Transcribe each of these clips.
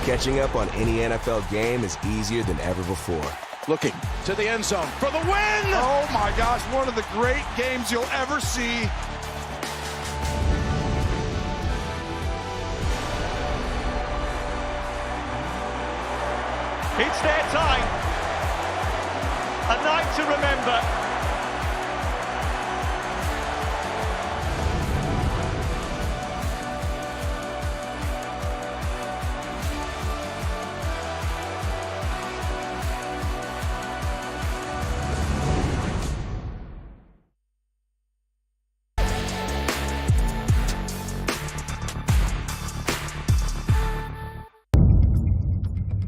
Catching up on any NFL game is easier than ever before. Looking to the end zone for the win! Oh my gosh, one of the great games you'll ever see. It's their time. A night to remember.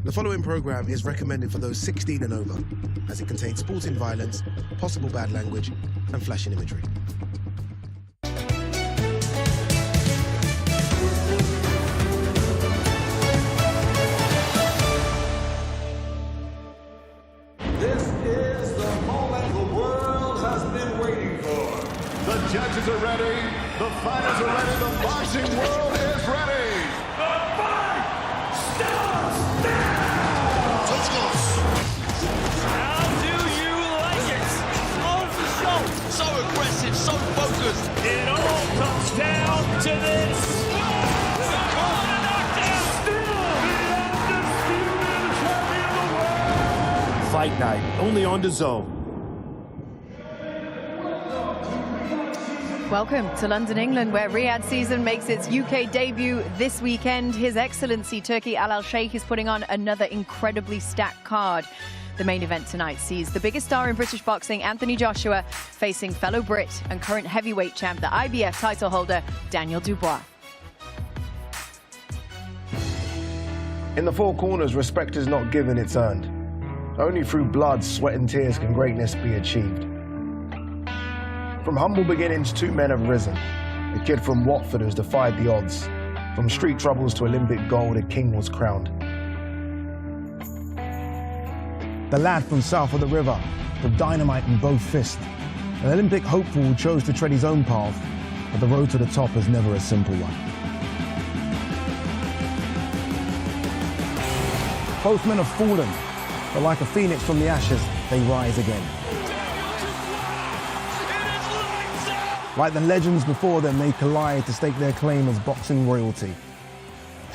The following programme is recommended for those 16 and over, as it contains sporting violence, possible bad language, and flashing imagery. This is the moment the world has been waiting for. The judges are ready, the fighters are ready, the boxing world is ready. The fight starts now! How do you like it? On the show. So aggressive, so focused. It all comes down to this. The corner knockdown. Still the undisputed champion of the world. Fight night, only on DAZN. Welcome to London, England, where Riyadh season makes its UK debut this weekend. His Excellency Turki Al Sheikh is putting on another incredibly stacked card. The main event tonight sees the biggest star in British boxing, Anthony Joshua, facing fellow Brit and current heavyweight champ, the IBF title holder, Daniel Dubois. In the four corners, respect is not given, it's earned. Only through blood, sweat and tears can greatness be achieved. From humble beginnings, two men have risen. A kid from Watford has defied the odds. From street troubles to Olympic gold, a king was crowned. The lad from south of the river, with dynamite in both fists. An Olympic hopeful who chose to tread his own path, but the road to the top is never a simple one. Both men have fallen, but like a phoenix from the ashes, they rise again. Like the legends before them, they collide to stake their claim as boxing royalty.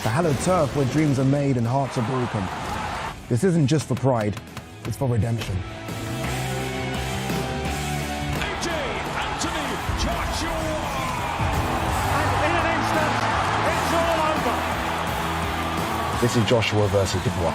The hallowed turf where dreams are made and hearts are broken. This isn't just for pride, it's for redemption. AJ Anthony Joshua. And in an instant, it's all over. This is Joshua versus Dubois.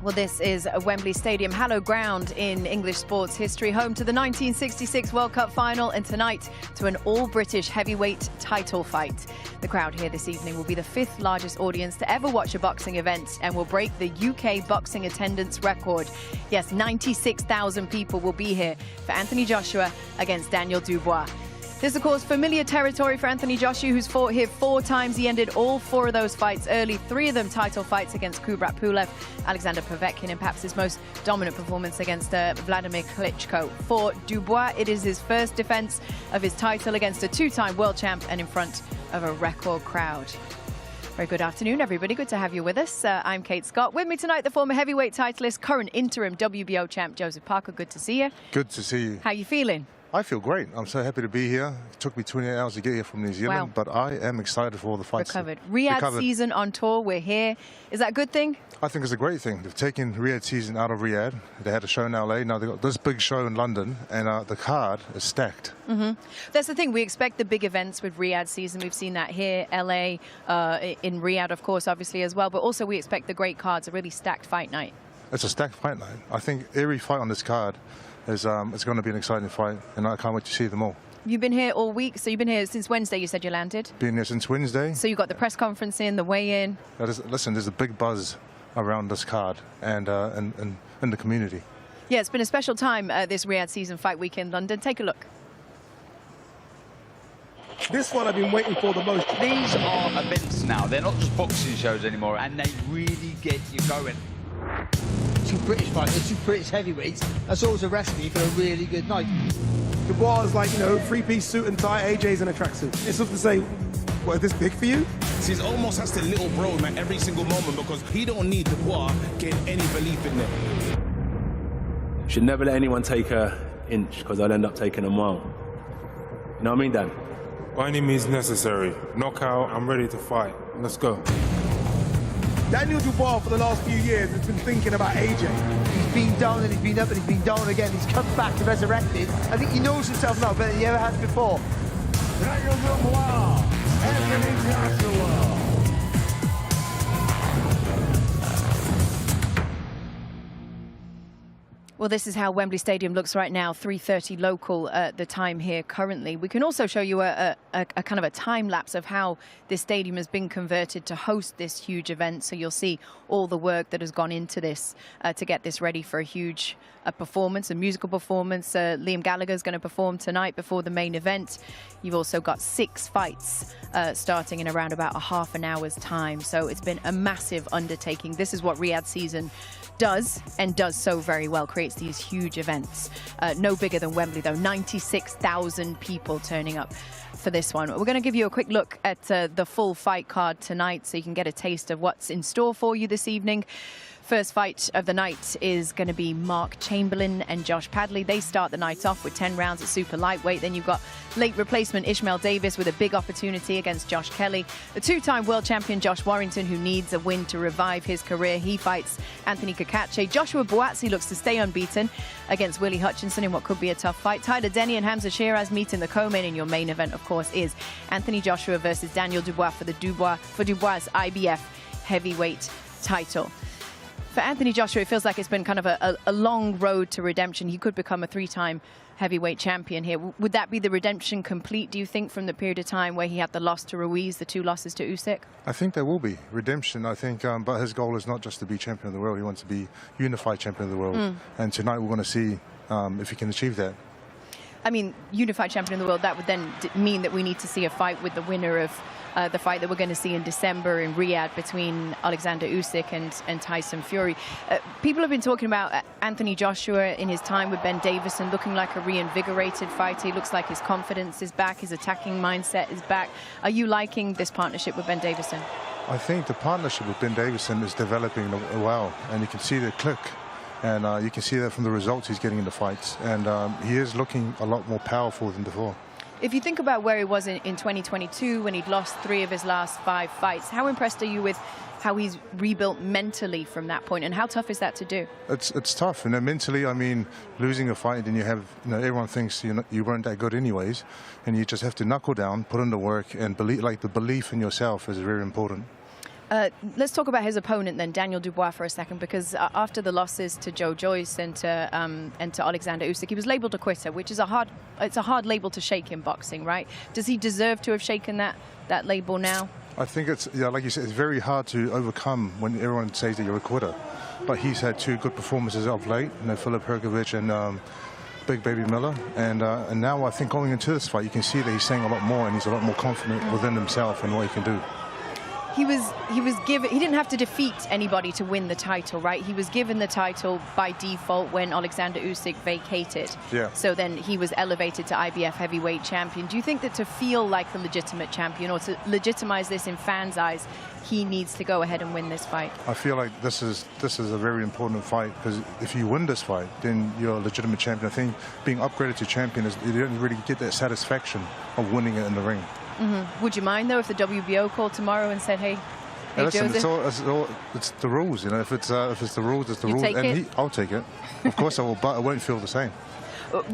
Well, this is a Wembley Stadium, hallowed ground in English sports history, home to the 1966 World Cup final, and tonight to an all-British heavyweight title fight. The crowd here this evening will be the 5th largest audience to ever watch a boxing event and will break the UK boxing attendance record. Yes, 96,000 people will be here for Anthony Joshua against Daniel Dubois. This, of course, familiar territory for Anthony Joshua, who's fought here 4 times. He ended all 4 of those fights early, 3 of them title fights against Kubrat Pulev, Alexander Povetkin, and perhaps his most dominant performance against Vladimir Klitschko. For Dubois, it is his first defense of his title against a 2-time world champ and in front of a record crowd. Very good afternoon, everybody. Good to have you with us. I'm Kate Scott. With me tonight, the former heavyweight titleist, current interim WBO champ, Joseph Parker. Good to see you. Good to see you. How are you feeling? I feel great. I'm so happy to be here. It took me 28 hours to get here from New Zealand, but I am excited for all the fights. Recovered. Riyadh season on tour. We're here. Is that a good thing? I think it's a great thing. They've taken Riyadh season out of Riyadh. They had a show in LA. Now they've got this big show in London, and the card is stacked. That's the thing. We expect the big events with Riyadh season. We've seen that here, LA, in Riyadh, of course, obviously as well. But also we expect the great cards, a really stacked fight night. It's a stacked fight night. I think every fight on this card is it's going to be an exciting fight, and I can't wait to see them all. You've been here all week, so you've been here since Wednesday, you said you landed? Been here since Wednesday. So you got the press conference in, the weigh-in? Listen, there's a big buzz around this card and in the community. Yeah, it's been a special time, this Riyadh season fight week in London. Take a look. This one I've been waiting for the most. These are events now. They're not just boxing shows anymore, and they really get you going. 2 British fighters, 2 British heavyweights. That's always a recipe for a really good night. Dubois is like, you know, three-piece suit and tie, AJ's in a tracksuit. It's sort of to say, what, is this big for you? He's almost has to little bro him at every single moment because he don't need Dubois getting any belief in them. Should never let anyone take an inch because I'll end up taking a mile. You know what I mean, Dan? By any means necessary. Knockout, I'm ready to fight. Let's go. Daniel Dubois for the last few years has been thinking about AJ. He's been down and he's been up and he's been down again. He's come back to resurrected. I think he knows himself now better than he ever has before. Daniel Dubois, Anthony Joshua. Well, this is how Wembley Stadium looks right now, 3:30 local at the time here currently. We can also show you a kind of a time lapse of how this stadium has been converted to host this huge event. So you'll see all the work that has gone into this to get this ready for a huge performance, a musical performance. Liam Gallagher is going to perform tonight before the main event. You've also got 6 fights starting in around about a half an hour's time. So it's been a massive undertaking. This is what Riyadh season does, and does so very well, creates these huge events. No bigger than Wembley though, 96,000 people turning up for this one. We're going to give you a quick look at the full fight card tonight so you can get a taste of what's in store for you this evening. First fight of the night is going to be Mark Chamberlain and Josh Padley. They start the night off with 10 rounds at super lightweight. Then you've got late replacement Ishmael Davis with a big opportunity against Josh Kelly. The 2-time world champion Josh Warrington, who needs a win to revive his career. He fights Anthony Kakache. Joshua Buatsi looks to stay unbeaten against Willie Hutchinson in what could be a tough fight. Tyler Denny and Hamza Shiraz meet in the co-main, and your main event, of course, is Anthony Joshua versus Daniel Dubois for Dubois' IBF heavyweight title. For Anthony Joshua, it feels like it's been kind of a long road to redemption. He could become a 3-time heavyweight champion here. Would that be the redemption complete, do you think, from the period of time where he had the loss to Ruiz, the 2 losses to Usyk? I think there will be redemption, I think, but his goal is not just to be champion of the world. He wants to be unified champion of the world. And tonight we're going to see if he can achieve that. I mean, unified champion of the world, that would then mean that we need to see a fight with the winner of the fight that we're going to see in December in Riyadh between Alexander Usyk and Tyson Fury. People have been talking about Anthony Joshua in his time with Ben Davison looking like a reinvigorated fighter. He looks like his confidence is back, his attacking mindset is back. Are you liking this partnership with Ben Davison? I think the partnership with Ben Davison is developing well, and you can see the click. And you can see that from the results he's getting in the fights. And he is looking a lot more powerful than before. If you think about where he was in 2022, when he'd lost 3 of his last 5 fights, how impressed are you with how he's rebuilt mentally from that point, and how tough is that to do? It's tough, mentally. I mean, losing a fight, and you have, everyone thinks you weren't that good anyways, and you just have to knuckle down, put in the work, and believe. Like, the belief in yourself is very important. Let's talk about his opponent then, Daniel Dubois, for a second, because after the losses to Joe Joyce and to Alexander Usyk, he was labelled a quitter, which is a hard label to shake in boxing, right? Does he deserve to have shaken that label now? I think it's, like you said, it's very hard to overcome when everyone says that you're a quitter. But he's had 2 good performances of late, Filip Hrgovic and Big Baby Miller, and now I think going into this fight, you can see that he's saying a lot more, and he's a lot more confident within himself and what he can do. He didn't have to defeat anybody to win the title, right? He was given the title by default when Alexander Usyk vacated. Yeah. So then he was elevated to IBF heavyweight champion. Do you think that to feel like the legitimate champion, or to legitimize this in fans' eyes, he needs to go ahead and win this fight? I feel like this is a very important fight, because if you win this fight, then you're a legitimate champion. I think being upgraded to champion is, you don't really get that satisfaction of winning it in the ring. Would you mind, though, if the WBO called tomorrow and said, hey, listen, it's the rules, If it's the rules, it's the rules. And I'll take it. Of course I will, but I won't feel the same.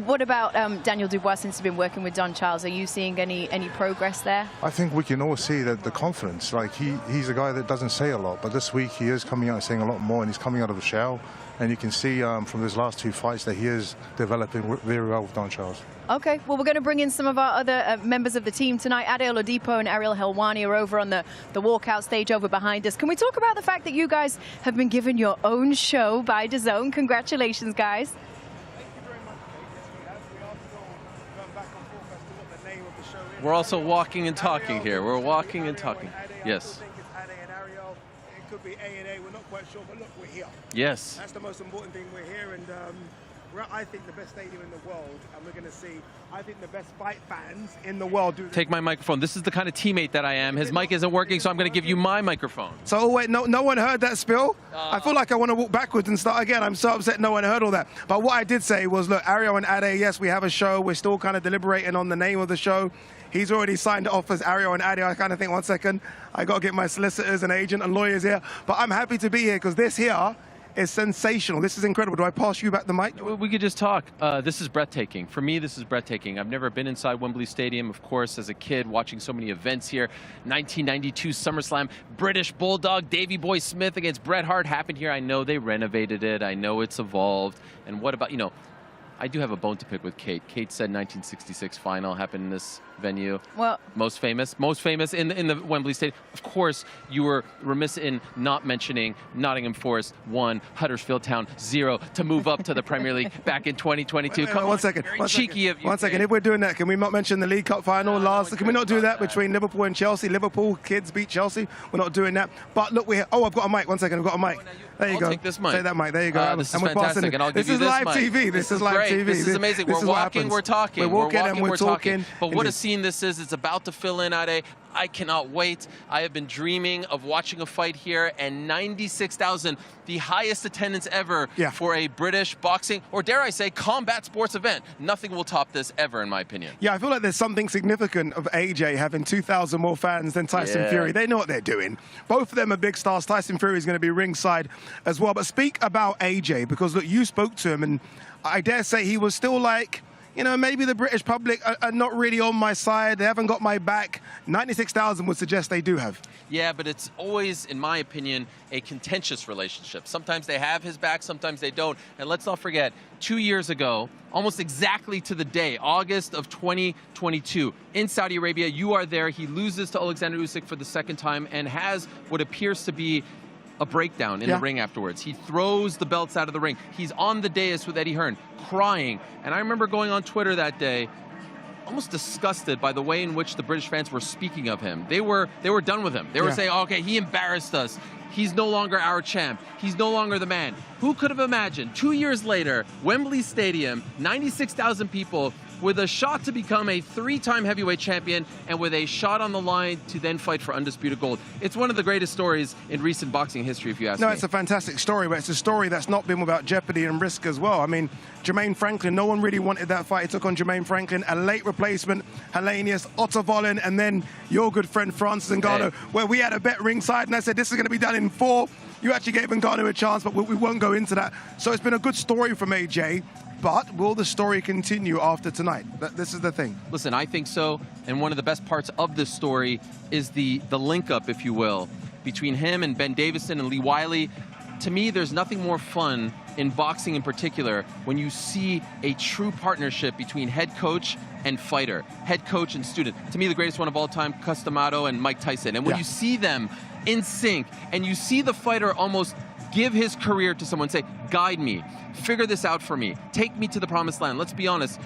What about Daniel Dubois, since he's been working with Don Charles? Are you seeing any progress there? I think we can all see that the confidence. Like, he's a guy that doesn't say a lot, but this week he is coming out and saying a lot more, and he's coming out of a shell. And you can see from his last 2 fights that he is developing very well with Don Charles. Okay, well, we're going to bring in some of our other members of the team tonight. Ade Oladipo and Ariel Helwani are over on the walkout stage over behind us. Can we talk about the fact that you guys have been given your own show by DAZN? Congratulations, guys. Thank you very much. We are still going back and forth as to what the name of the show is. We're also walking and talking here. We're walking and talking. Yes. I think it's Ade and Ariel. It could be A&A. We're not quite sure, but look, we're here. Yes. That's the most important thing. We're here, and We're at, I think, the best stadium in the world, and we're going to see, I think, the best fight fans in the world. Take my microphone. This is the kind of teammate that I am. His mic isn't working, so I'm going to give you my microphone. So, wait, no one heard that spill? I feel like I want to walk backwards and start again. I'm so upset no one heard all that. But what I did say was, look, Ariel and Ade, yes, we have a show. We're still kind of deliberating on the name of the show. He's already signed it off as Ariel and Ade. I kind of think, 1 second, I got to get my solicitors and agent and lawyers here. But I'm happy to be here because this here is sensational. This is incredible. Do I pass you back the mic? We could just talk. This is breathtaking. For me, this is breathtaking. I've never been inside Wembley Stadium, of course, as a kid, watching so many events here. 1992 SummerSlam, British Bulldog, Davey Boy Smith against Bret Hart happened here. I know they renovated it. I know it's evolved. And what about, I do have a bone to pick with Kate. Kate said 1966 final happened in this venue. Well, most famous in the Wembley Stadium. Of course, you were remiss in not mentioning Nottingham Forest 1, Huddersfield Town 0 to move up to the Premier League back in 2022. Come on, 1 second. Very cheeky of you. 1 second. If we're doing that, can we not mention the League Cup final last? Can we not do that between Liverpool and Chelsea? Liverpool kids beat Chelsea. We're not doing that. But look, oh, I've got a mic. 1 second. I've got a mic. There you go. I'll take this mic. Take that mic. There you go. This is fantastic, and I'll give you this mic. This is live TV. This is live TV. This is amazing. We're walking, we're talking. We're walking and we're talking. But what a scene this is. It's about to fill in, Ade. I cannot wait. I have been dreaming of watching a fight here, and 96,000, the highest attendance ever for a British boxing, or dare I say, combat sports event. Nothing will top this ever, in my opinion. Yeah, I feel like there's something significant of AJ having 2,000 more fans than Tyson Fury. They know what they're doing. Both of them are big stars. Tyson Fury is going to be ringside as well. But speak about AJ, because look, you spoke to him, and I dare say he was still like, maybe the British public are not really on my side. They haven't got my back. 96,000 would suggest they do have. Yeah, but it's always, in my opinion, a contentious relationship. Sometimes they have his back, sometimes they don't. And let's not forget, 2 years ago, almost exactly to the day, August of 2022, in Saudi Arabia, you are there. He loses to Alexander Usyk for the second time and has what appears to be a breakdown in the ring afterwards. He throws the belts out of the ring. He's on the dais with Eddie Hearn, crying. And I remember going on Twitter that day, almost disgusted by the way in which the British fans were speaking of him. They were done with him. They were saying, okay, he embarrassed us. He's no longer our champ. He's no longer the man. Who could have imagined 2 years later, Wembley Stadium, 96,000 people, with a shot to become a 3-time heavyweight champion and with a shot on the line to then fight for undisputed gold. It's one of the greatest stories in recent boxing history, if you ask me. No, it's a fantastic story, but it's a story that's not been without jeopardy and risk as well. I mean, Jermaine Franklin, no one really wanted that fight. He took on Jermaine Franklin, a late replacement, Hellenius, Otto Vollen, and then your good friend Francis Ngannou, where we had a bet ringside, and I said, this is going to be done in 4. You actually gave Ngannou a chance, but we won't go into that. So it's been a good story from AJ. But will the story continue after tonight? This is the thing. Listen, I think so. And one of the best parts of this story is the link-up, if you will, between him and Ben Davison and Lee Wiley. To me, there's nothing more fun in boxing in particular when you see a true partnership between head coach and fighter, head coach and student. To me, the greatest one of all time, Cus D'Amato and Mike Tyson. And when you see them in sync and you see the fighter almost give his career to someone, say, guide me, figure this out for me, take me to the promised land. Let's be honest,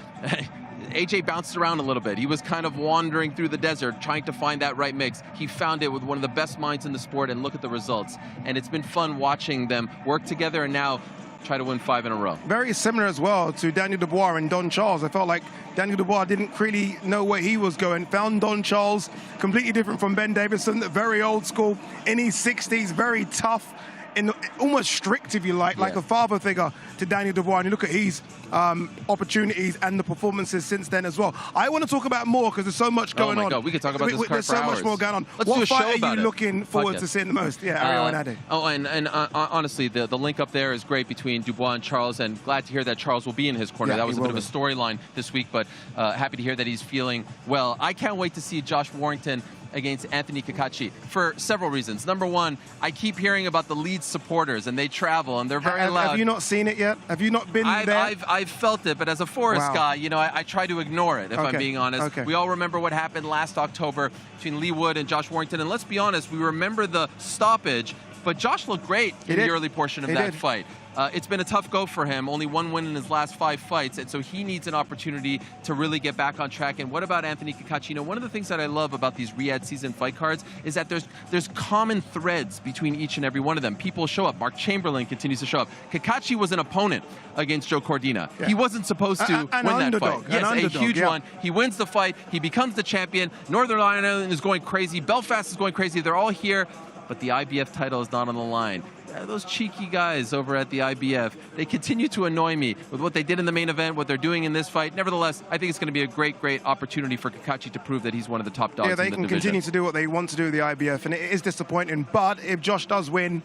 AJ bounced around a little bit. He was kind of wandering through the desert trying to find that right mix. He found it with one of the best minds in the sport, and look at the results. And it's been fun watching them work together and now try to win 5 in a row. Very similar as well to Daniel Dubois and Don Charles. I felt like Daniel Dubois didn't really know where he was going. Found Don Charles, completely different from Ben Davison, very old school, in his 60s, very tough, and almost strict, if you like a father figure to Daniel Dubois. And you look at his opportunities and the performances since then as well. I want to talk about more because there's so much going on. God, we could talk about this There's so much more going on. Let's what do a fight show are you looking forward to seeing the most? Yeah, Ariel and Ade. Oh, and honestly, the link up there is great between Dubois and Charles, and glad to hear that Charles will be in his corner. That was a bit of a storyline this week, but happy to hear that he's feeling well. I can't wait to see Josh Warrington against Anthony Kakachi for several reasons. Number one, I keep hearing about the Leeds supporters, and they travel, and they're very loud. Have you not seen it yet? Have you not been there? I've felt it, but as a Forest guy, I try to ignore it, if I'm being honest. We all remember what happened last October between Lee Wood and Josh Warrington, and let's be honest, we remember the stoppage But Josh looked great in the early portion of that fight. It's been a tough go for him, only 1 win in his last 5 fights, and so he needs an opportunity to really get back on track. And what about Anthony Cacace? You know, one of the things that I love about these Riyadh season fight cards is that there's common threads between each and every one of them. People show up. Mark Chamberlain continues to show up. Cacace was an opponent against Joe Cordina. He wasn't supposed to win that fight. Yes, a huge one. He wins the fight. He becomes the champion. Northern Ireland is going crazy. Belfast is going crazy. They're all here, but the IBF title is not on the line. Those cheeky guys over at the IBF, they continue to annoy me with what they did in the main event, what they're doing in this fight. Nevertheless, I think it's going to be a great, great opportunity for Cacace to prove that he's one of the top dogs in the division. Yeah, they can continue to do what they want to do with the IBF, and it is disappointing. But if Josh does win,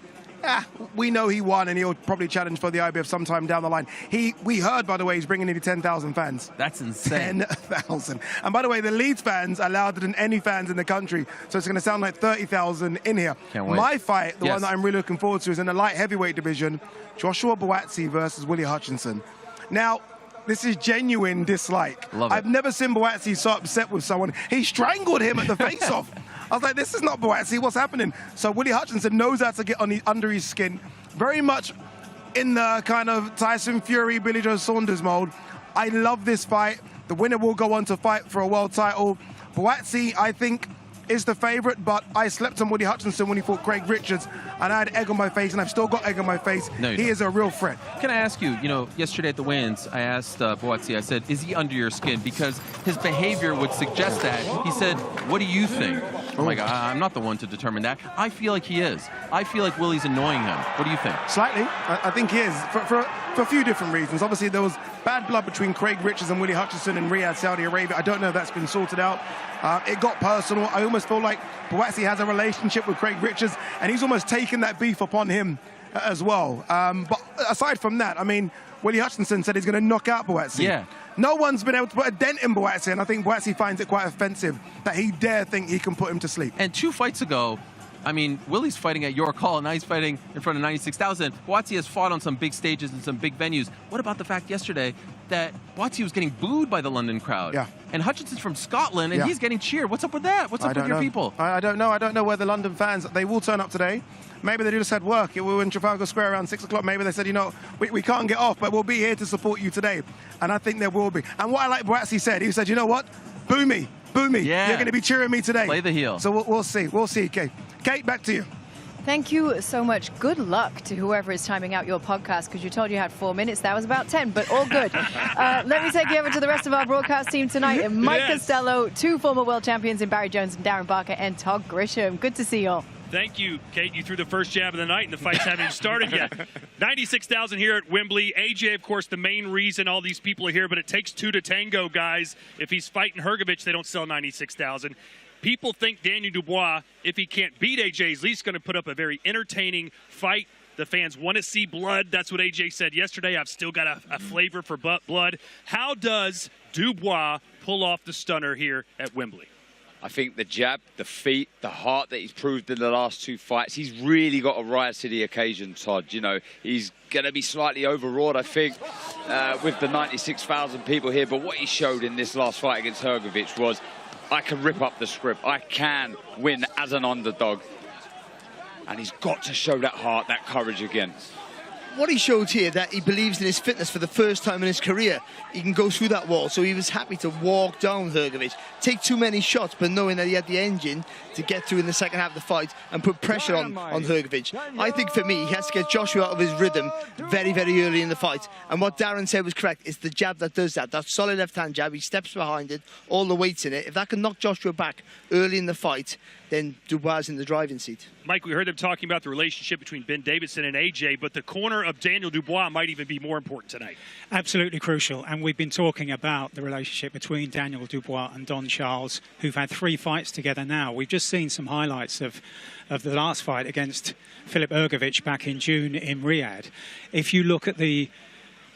we know he won, and he'll probably challenge for the IBF sometime down the line. We heard, by the way, he's bringing in 10,000 fans. That's insane. 10,000. And by the way, the Leeds fans are louder than any fans in the country, so it's going to sound like 30,000 in here. Can't wait. My fight, the one that I'm really looking forward to, is in the light heavyweight division, Joshua Buatsi versus Willie Hutchinson. Now, this is genuine dislike. Love it. I've never seen Buatsi so upset with someone. He strangled him at the face-off. I was like, this is not Buatsi, what's happening? So Willie Hutchinson knows how to get under his skin, very much in the kind of Tyson Fury, Billy Joe Saunders mode. I love this fight. The winner will go on to fight for a world title. Buatsi, I think, is the favorite, but I slept on Willie Hutchinson when he fought Craig Richards, and I had egg on my face, and I've still got egg on my face. No, he is a real threat. Can I ask you, yesterday at the weigh-ins, I asked Buatsi, I said, is he under your skin? Because his behavior would suggest that. He said, what do you think? I'm like, I'm not the one to determine that. I feel like he is. I feel like Willie's annoying him. What do you think? Slightly. I think he is, for a few different reasons. Obviously, there was bad blood between Craig Richards and Willie Hutchinson in Riyadh, Saudi Arabia. I don't know if that's been sorted out. It got personal. I almost feel like Buatsi has a relationship with Craig Richards, and he's almost taken that beef upon him as well. But aside from that, I mean, Willie Hutchinson said he's going to knock out Buatsi. Yeah. No one's been able to put a dent in Buatsi, and I think Buatsi finds it quite offensive that he dare think he can put him to sleep. And 2 fights ago, I mean, Willie's fighting at York Hall, and now he's fighting in front of 96,000. Buatsi has fought on some big stages and some big venues. What about the fact yesterday that Buatsi was getting booed by the London crowd? Yeah. And Hutchinson's from Scotland, and he's getting cheered. What's up with that? What's up with your people? I don't know. I don't know where the London fans, they will turn up today. Maybe they just had work. We were in Trafalgar Square around 6 o'clock. Maybe they said, we can't get off, but we'll be here to support you today. And I think there will be. And what I like Buatsi said, he said, you know what? Boo me. Boo me. Yeah. You're going to be cheering me today. Play the heel. So we'll see. We'll see, Kate. Kate, back to you. Thank you so much. Good luck to whoever is timing out your podcast, because you told you had 4 minutes. That was about 10, but all good. Let me take you over to the rest of our broadcast team tonight. Mike Costello, 2 former world champions in Barry Jones and Darren Barker, and Todd Grisham. Good to see you all. Thank you, Kate. You threw the first jab of the night, and the fight's haven't even started yet. 96,000 here at Wembley. AJ, of course, the main reason all these people are here, but it takes 2 to tango, guys. If he's fighting Hrgovic, they don't sell 96,000. People think Daniel Dubois, if he can't beat AJ, is at least going to put up a very entertaining fight. The fans want to see blood. That's what AJ said yesterday. I've still got a flavor for blood. How does Dubois pull off the stunner here at Wembley? I think the jab, the feet, the heart that he's proved in the last 2 fights, he's really got to rise to the occasion, Todd. He's going to be slightly overawed, I think, with the 96,000 people here. But what he showed in this last fight against Hrgovic was, I can rip up the script. I can win as an underdog. And he's got to show that heart, that courage again. What he showed here, that he believes in his fitness for the first time in his career. He can go through that wall, so he was happy to walk down Hrgovic, take too many shots, but knowing that he had the engine to get through in the second half of the fight and put pressure on Hrgovic. I think for me, he has to get Joshua out of his rhythm very, very early in the fight. And what Darren said was correct. It's the jab that does that. That solid left-hand jab, he steps behind it, all the weight's in it. If that can knock Joshua back early in the fight, then Dubois in the driving seat. Mike, we heard them talking about the relationship between Ben Davison and AJ, but the corner of Daniel Dubois might even be more important tonight. Absolutely crucial, and we've been talking about the relationship between Daniel Dubois and Don Charles, who've had 3 fights together now. We've just seen some highlights of the last fight against Filip Hrgovic back in June in Riyadh. If you look at the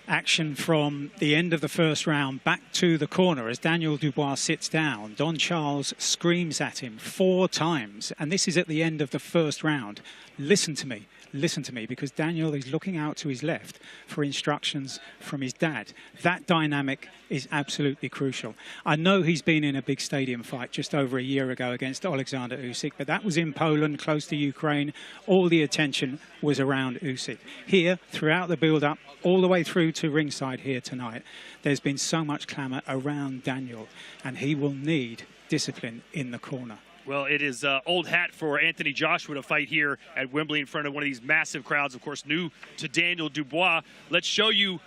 action from the end of the first round back to the corner as Daniel Dubois sits down. Don Charles screams at him 4 times, and this is at the end of the first round. Listen to me, because Daniel is looking out to his left for instructions from his dad. That dynamic is absolutely crucial. I know he's been in a big stadium fight just over a year ago against Alexander Usyk, but that was in Poland, close to Ukraine. All the attention was around Usyk. Here, throughout the build-up, all the way through to ringside here tonight, there's been so much clamour around Daniel, and he will need discipline in the corner. Well, it is old hat for Anthony Joshua to fight here at Wembley in front of one of these massive crowds, of course, new to Daniel Dubois. Let's show you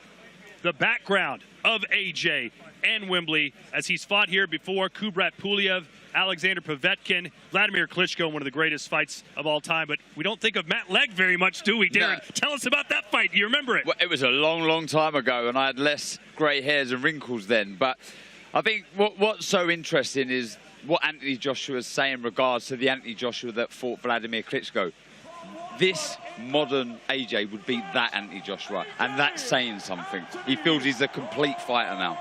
the background of AJ and Wembley as he's fought here before. Kubrat Pulev, Alexander Povetkin, Vladimir Klitschko, one of the greatest fights of all time. But we don't think of Matt Legg very much, do we, Darren? No. Tell us about that fight. Do you remember it? Well, it was a long, long time ago, and I had less grey hairs and wrinkles then. But I think what's so interesting is what Anthony Joshua is saying in regards to the Anthony Joshua that fought Vladimir Klitschko. This modern AJ would beat that Anthony Joshua, and that's saying something. He feels he's a complete fighter now.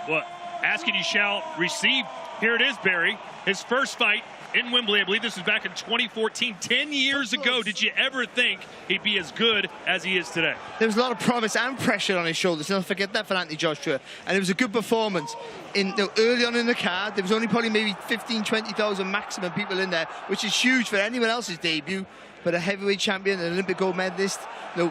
Well, ask and you shall receive. Here it is, Barry. His first fight in Wembley. I believe this was back in 2014, 10 years ago. Did you ever think he'd be as good as he is today? There was a lot of promise and pressure on his shoulders. Don't forget that for Anthony Joshua. And it was a good performance. Early on in the card, there was only probably maybe 15, 20,000 maximum people in there, which is huge for anyone else's debut. But a heavyweight champion, an Olympic gold medalist,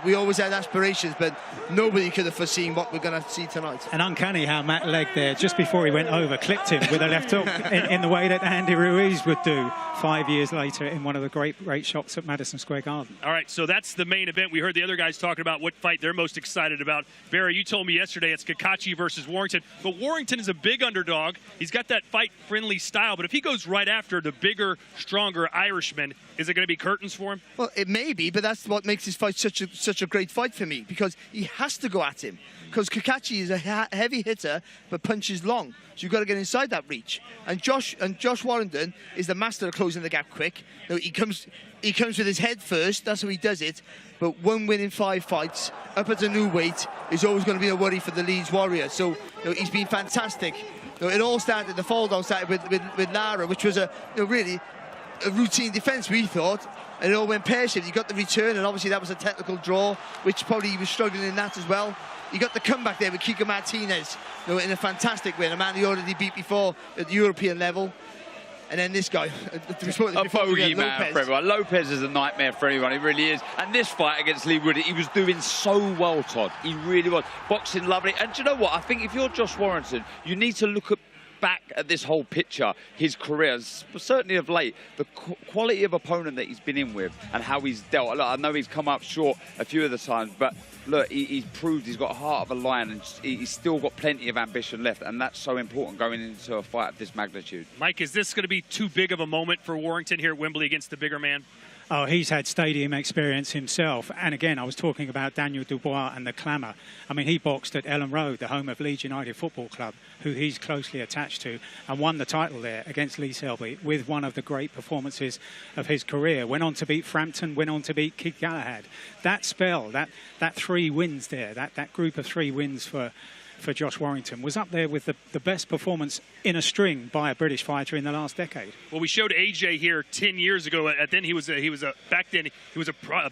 we always had aspirations, but nobody could have foreseen what we're going to see tonight. And uncanny how Matt Legg there, just before he went over, clipped him with a left hook in the way that Andy Ruiz would do 5 years later in one of the great shots at Madison Square Garden. All right, so that's the main event. We heard the other guys talking about what fight they're most excited about. Barry, you told me yesterday it's Kakachi versus Warrington, but Warrington is a big underdog. He's got that fight-friendly style, but if he goes right after the bigger, stronger Irishman, is it going to be curtains for him? Well, it may be, but that's what makes this fight such a great fight for me, because he has to go at him. Because Kakachi is a heavy hitter, but punches long. So you've got to get inside that reach. And Josh Warrington is the master of closing the gap quick. He comes with his head first. That's how he does it. But 1 win in 5 fights, up at a new weight, is always going to be a worry for the Leeds Warrior. So he's been fantastic. It all started, the fall down started with Lara, which was really a routine defence, we thought. And it all went pear-shaped. He got the return, and obviously that was a technical draw, which probably he was struggling in that as well. He got the comeback there with Kiko Martinez, in a fantastic win, a man he already beat before at the European level. And then this guy, a bogey man for everyone. Lopez is a nightmare for anyone, he really is. And this fight against Lee Wood, he was doing so well, Todd. He really was. Boxing lovely. And do you know what? I think if you're Josh Warrington, you need to look back at this whole picture, his career, certainly of late, the quality of opponent that he's been in with and how he's dealt. Look, I know he's come up short a few of the times, but look, he's proved he's got a heart of a lion, and he's still got plenty of ambition left, and that's so important going into a fight of this magnitude. Mike, is this going to be too big of a moment for Warrington here at Wembley against the bigger man? Oh, he's had stadium experience himself. And again, I was talking about Daniel Dubois and the clamour. I mean, he boxed at Ellen Road, the home of Leeds United Football Club, who he's closely attached to, and won the title there against Lee Selby with one of the great performances of his career. Went on to beat Frampton, went on to beat Kid Galahad. That spell, that 3 wins there, that group of 3 wins for Josh Warrington was up there with the best performance in a string by a British fighter in the last decade. Well, we showed AJ here 10 years ago. Then he was a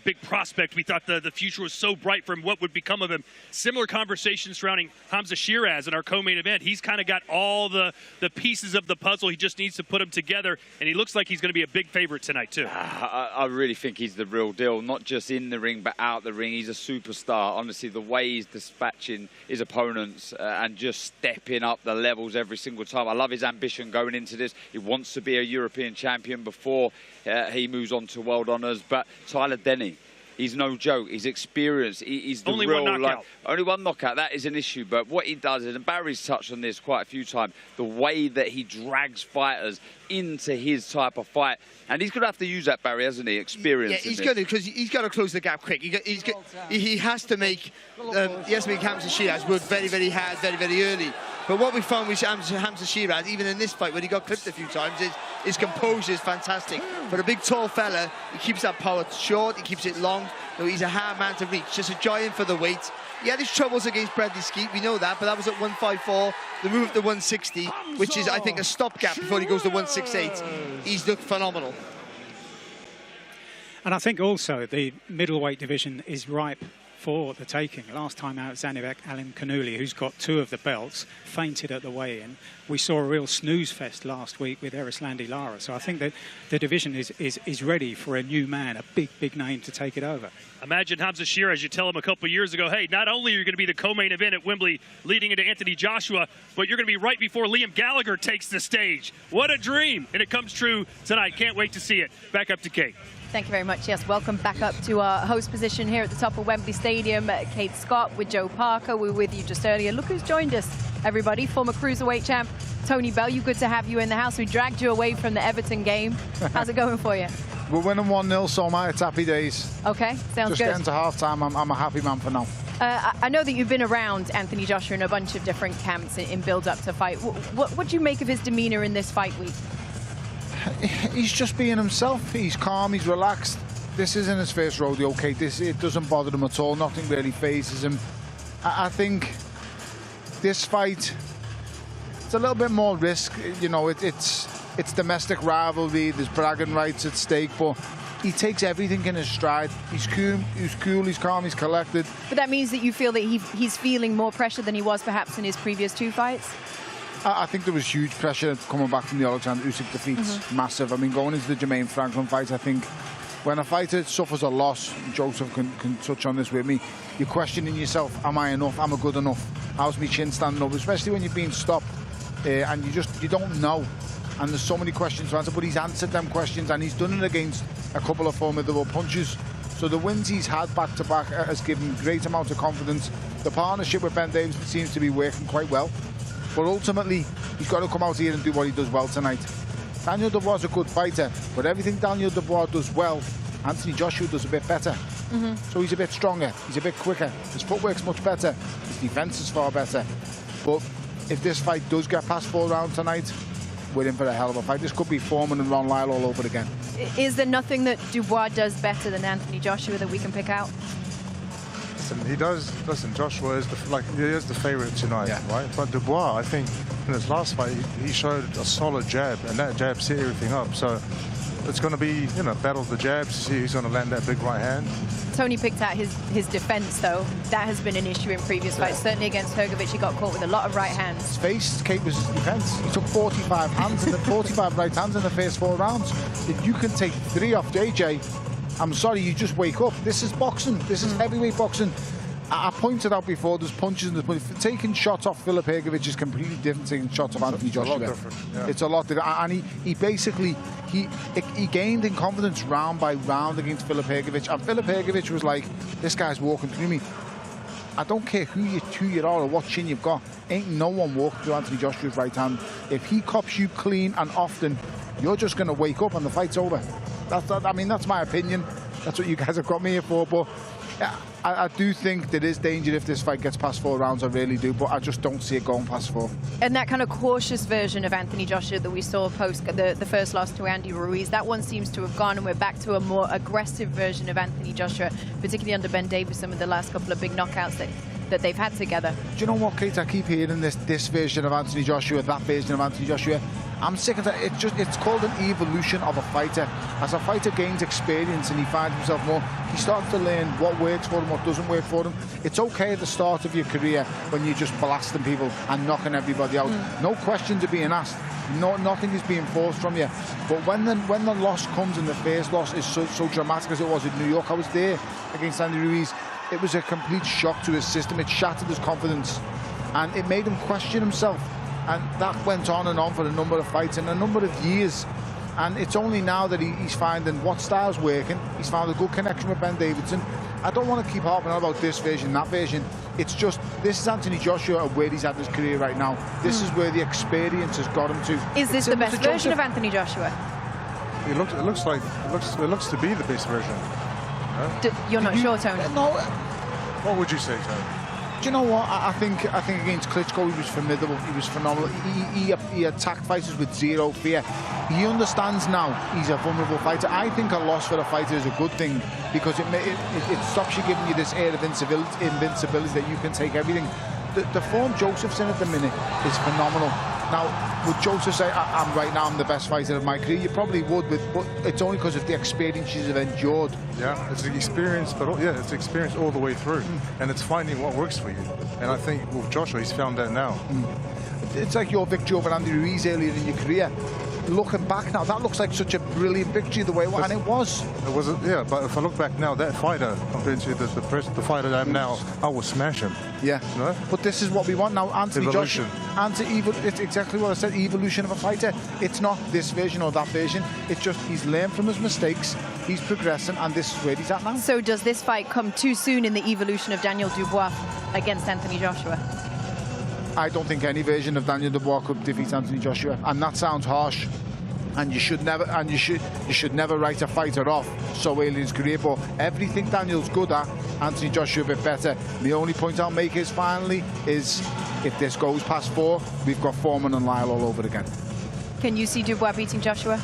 big prospect. We thought the future was so bright for him. What would become of him? Similar conversation surrounding Hamza Shiraz in our co-main event. He's kind of got all the pieces of the puzzle. He just needs to put them together, and he looks like he's going to be a big favorite tonight too. I really think he's the real deal, not just in the ring but out the ring. He's a superstar. Honestly, the way he's dispatching his opponents and just stepping up the levels every single time. I love his ambition going into this. He wants to be a European champion before he moves on to world honours. But Tyler Denny, he's no joke. He's experienced. He's the only real, one knockout. Only one knockout. That is an issue. But what he does is, and Barry's touched on this quite a few times, the way that he drags fighters into his type of fight. And he's going to have to use that, Barry, hasn't he? Experience. Yeah, he's got to, because he's got to close the gap quick. He has to make Hamza Shiraz work very, very hard, very, very early. But what we found with Hamza Shiraz, even in this fight, when he got clipped a few times, is his composure is fantastic. For a big, tall fella, he keeps that power short, he keeps it long. So he's a hard man to reach, just a giant for the weight. He had his troubles against Bradley Skeet, we know that, but that was at 154. The move up to 160, which is, I think, a stopgap before he goes to 168. He's looked phenomenal. And I think also the middleweight division is ripe for the taking. Last time out, Zanibek Alim Kanuli, who's got 2 of the belts, fainted at the weigh-in. We saw a real snooze fest last week with Erislandy Lara. So I think that the division is ready for a new man, a big name to take it over. Imagine Hamza Shiraz, you tell him a couple of years ago, hey, not only are you going to be the co-main event at Wembley leading into Anthony Joshua, but you're going to be right before Liam Gallagher takes the stage. What a dream. And it comes true tonight. Can't wait to see it. Back up to Kate. Thank you very much. Yes, welcome back up to our host position here at the top of Wembley Stadium. Kate Scott with Joe Parker. We were with you just earlier. Look who's joined us, everybody. Former Cruiserweight champ Tony Bellew. Good to have you in the house. We dragged you away from the Everton game. How's it going for you? We're winning 1-0, so it's happy days. Okay, sounds Just good. getting to half-time, I'm a happy man for now. I know that you've been around Anthony Joshua in a bunch of different camps in build-up to fight. What do you make of his demeanour in this fight week? He's just being himself. He's calm, he's relaxed. This isn't his first rodeo, okay? It doesn't bother him at all. Nothing really phases him. I think this fight, it's a little bit more risk. You know, it's domestic rivalry. There's bragging rights at stake, but he takes everything in his stride. He's cool, he's calm, he's collected. But that means that you feel that he's feeling more pressure than he was perhaps in his previous 2 fights? I think there was huge pressure coming back from the Alexander Usyk defeats. Massive. I mean, going into the Jermaine Franklin fight, I think when a fighter suffers a loss, Joseph can touch on this with me, you're questioning yourself, am I enough? Am I good enough? How's my chin standing up? Especially when you're being stopped and you don't know. And there's so many questions to answer, but he's answered them questions and he's done it against a couple of formidable punches. So the wins he's had back-to-back has given him great amount of confidence. The partnership with Ben Davison seems to be working quite well. But ultimately, he's got to come out here and do what he does well tonight. Daniel Dubois is a good fighter, but everything Daniel Dubois does well, Anthony Joshua does a bit better. So he's a bit stronger, he's a bit quicker, his footwork's much better, his defence is far better. But if this fight does get past 4 rounds tonight, we're in for a hell of a fight. This could be Foreman and Ron Lyle all over again. Is there nothing that Dubois does better than Anthony Joshua that we can pick out? He does. Listen, Joshua is he is the favourite tonight, right? But Dubois, I think, in his last fight, he showed a solid jab, and that jab set everything up. So it's going to be, battle of the jabs to see who's going to land that big right hand. Tony picked out his defence, though. That has been an issue in previous fights. Certainly against Hrgovic, he got caught with a lot of right hands. His face, Kate, was his defence. He took 45 hands and 45 right hands in the first 4 rounds. If you can take 3 off JJ, I'm sorry, you just wake up. This is boxing. This is heavyweight boxing. I pointed out before, there's punches and there's punches. Taking shots off Filip Hrgovic is completely different to taking shots off Anthony Joshua. It's a lot different. Yeah. It's a lot different. And he basically, he gained in confidence round by round against Filip Hrgovic. And Filip Hrgovic was like, this guy's walking through me. I don't care who you are or what chin you've got. Ain't no one walking through Anthony Joshua's right hand. If he cops you clean and often, you're just going to wake up and the fight's over. I mean, that's my opinion. That's what you guys have got me here for. But yeah, I do think there is danger if this fight gets past 4 rounds. I really do. But I just don't see it going past 4. And that kind of cautious version of Anthony Joshua that we saw post the first loss to Andy Ruiz, that one seems to have gone, and we're back to a more aggressive version of Anthony Joshua, particularly under Ben Davison with the last couple of big knockouts that they've had together. Do you know what, Kate? I keep hearing this version of Anthony Joshua, that version of Anthony Joshua. I'm sick of that. It's called an evolution of a fighter. As a fighter gains experience and he finds himself more, he starts to learn what works for him, what doesn't work for him. It's okay at the start of your career when you're just blasting people and knocking everybody out. No questions are being asked. Nothing is being forced from you. But when the loss comes, and the first loss is so dramatic as it was in New York, I was there against Andy Ruiz. It was a complete shock to his system. It shattered his confidence, and it made him question himself. And that went on and on for a number of fights and a number of years. And it's only now that he's finding what style's working. He's found a good connection with Ben Davison. I don't want to keep harping on about this version, that version. It's just, this is Anthony Joshua and where he's at his career right now. This is where the experience has got him to. Is this the best version of Anthony Joshua? It looks to be the best version. You're not sure, Tony? No. What would you say, Tony? Do you know what? I think against Klitschko he was formidable. He was phenomenal. He attacked fighters with zero fear. He understands now he's a vulnerable fighter. I think a loss for a fighter is a good thing because it stops you giving you this air of invincibility that you can take everything. The form Joseph's in at the minute is phenomenal. Now, would Joseph say, I'm the best fighter of my career? You probably would, but it's only because of the experiences you've endured. Yeah, it's the experience, but it's experience all the way through. And it's finding what works for you. And I think with Joshua, he's found that now. It's like your victory over Andy Ruiz earlier in your career. Looking back now, that looks like such a brilliant victory the way it was. And it was. It was, yeah, but if I look back now, that fighter compared to the fighter that I am now, I will smash him. Yeah, you know? But this is what we want now. Anthony Evolution. Joshua, it's exactly what I said, evolution of a fighter. It's not this version or that version. It's just he's learned from his mistakes, he's progressing, and this is where he's at now. So does this fight come too soon in the evolution of Daniel Dubois against Anthony Joshua? I don't think any version of Daniel Dubois could defeat Anthony Joshua, and that sounds harsh. And you should never write a fighter off so early in his career. But everything Daniel's good at, Anthony Joshua a bit better. The only point I'll make is finally is if this goes past 4, we've got Foreman and Lyle all over again. Can you see Dubois beating Joshua?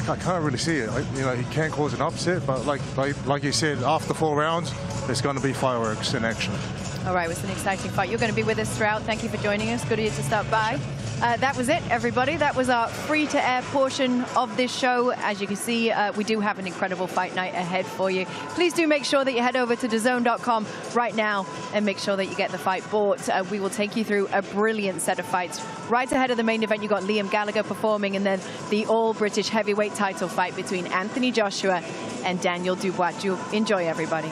I can't really see it. He can cause an upset, but like you said, after 4 rounds, there's going to be fireworks in action. All right, it was an exciting fight. You're going to be with us throughout. Thank you for joining us. Good of you to stop by. That was it, everybody. That was our free-to-air portion of this show. As you can see, we do have an incredible fight night ahead for you. Please do make sure that you head over to DAZN.com right now and make sure that you get the fight bought. We will take you through a brilliant set of fights. Right ahead of the main event, you've got Liam Gallagher performing, and then the all-British heavyweight title fight between Anthony Joshua and Daniel Dubois. Enjoy, everybody.